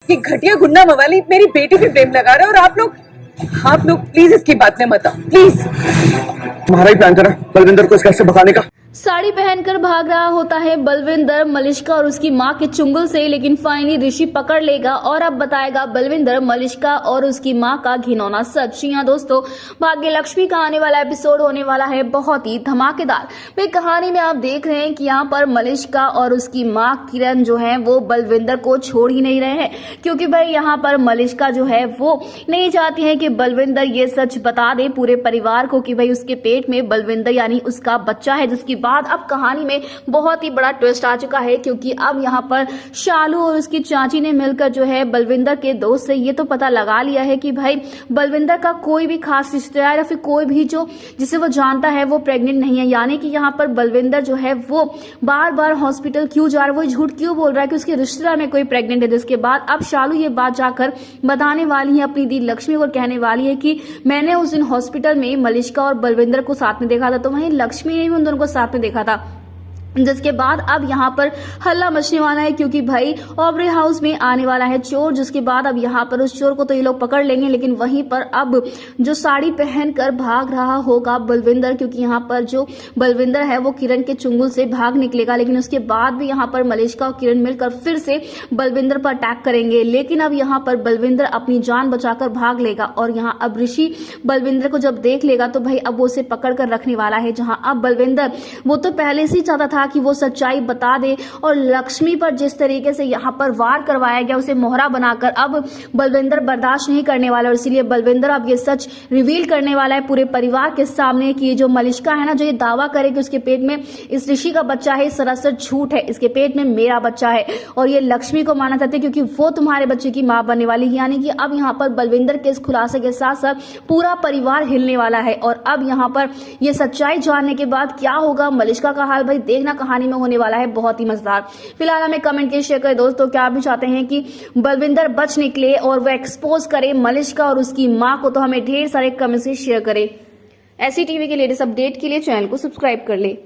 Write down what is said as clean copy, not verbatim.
ये घटिया गुंडा मवाली मेरी बेटी पे प्रेम लगा रहा है और आप लोग प्लीज इसकी बात में मत आओ प्लीज। तुम्हारा ही प्लान करा बलविंदर को इस घर से भगाने का। साड़ी पहनकर भाग रहा होता है बलविंदर मलिष्का और उसकी मां के चुंगल से, लेकिन फाइनली ऋषि पकड़ लेगा और अब बताएगा बलविंदर मलिष्का और उसकी मां का घिनौना सच। जी हां दोस्तों, भाग्य लक्ष्मी का आने वाला एपिसोड होने वाला है बहुत ही धमाकेदार। भाई कहानी में आप देख रहे हैं कि यहाँ पर मलिष्का और उसकी मां किरण जो है वो बलविंदर को छोड़ ही नहीं रहे हैं, क्योंकि भाई यहाँ पर मलिष्का जो है वो नहीं चाहती है कि बलविंदर ये सच बता दे पूरे परिवार को कि भाई उसके पेट में बलविंदर यानी उसका बच्चा है। जिसकी बाद अब कहानी में बहुत ही बड़ा ट्विस्ट आ चुका है, क्योंकि अब यहाँ पर शालू और उसकी चाची ने मिलकर जो है बलविंदर के दोस्त से ये तो पता लगा लिया है कि भाई बलविंदर का कोई भी खास रिश्तेदार या फिर कोई भी जो जिसे वो जानता है वो प्रेग्नेंट नहीं है। यानी कि यहाँ पर बलविंदर जो है वो बार बार हॉस्पिटल क्यों जा रहा है, वो झूठ क्यों बोल रहा है कि उसके रिश्तेदार में कोई प्रेग्नेंट है। जिसके बाद अब शालू ये बात जाकर बताने वाली है अपनी दी लक्ष्मी को, कहने वाली है कि मैंने उस दिन हॉस्पिटल में मलिष्का और बलविंदर को साथ में देखा था, तो वहीं लक्ष्मी ने भी उन दोनों को साथ में देखा था। जिसके बाद अब यहाँ पर हल्ला मचने वाला है, क्योंकि भाई ऑबरे हाउस में आने वाला है चोर। जिसके बाद अब यहाँ पर उस चोर को तो ये लोग पकड़ लेंगे, लेकिन वहीं पर अब जो साड़ी पहनकर भाग रहा होगा बलविंदर, क्योंकि यहाँ पर जो बलविंदर है वो किरण के चुंगल से भाग निकलेगा। लेकिन उसके बाद भी यहाँ पर मलिष्का और किरण मिलकर फिर से बलविंदर पर अटैक करेंगे, लेकिन अब यहाँ पर बलविंदर अपनी जान बचाकर भाग लेगा। और यहाँ अब ऋषि बलविंदर को जब देख लेगा तो भाई अब वो उसे पकड़ कर रखने वाला है। जहाँ अब बलविंदर वो तो पहले से ही चाहता था कि वो सच्चाई बता दे, और लक्ष्मी पर जिस तरीके से यहाँ पर वार करवाया गया उसे मोहरा बनाकर अब बलविंदर बर्दाश्त नहीं करने वाला, और इसीलिए बलविंदर अब ये सच रिवील करने वाला है पूरे परिवार के सामने कि जो मलिष्का है ना, जो ये दावा करे कि उसके पेट में इस ऋषि का बच्चा है, सरासर झूठ है, इसके पेट में मेरा बच्चा है। और ये लक्ष्मी को माना चाहते क्योंकि वो तुम्हारे बच्चे की मां बनने वाली है। यानी कि अब यहाँ पर बलविंदर के इस खुलासे के साथ साथ पूरा परिवार हिलने वाला है। और अब यहाँ पर ये सच्चाई जानने के बाद क्या होगा मलिष्का का हाल, भाई देखना कहानी में होने वाला है बहुत ही मजेदार। फिलहाल हमें कमेंट के शेयर करें दोस्तों, क्या आप भी चाहते हैं कि बलविंदर बच निकले और वो एक्सपोज करे मलिष्का और उसकी मां को, तो हमें ढेर सारे कमेंट से शेयर करें। ऐसी टीवी के लेटेस्ट अपडेट के लिए चैनल को सब्सक्राइब कर ले।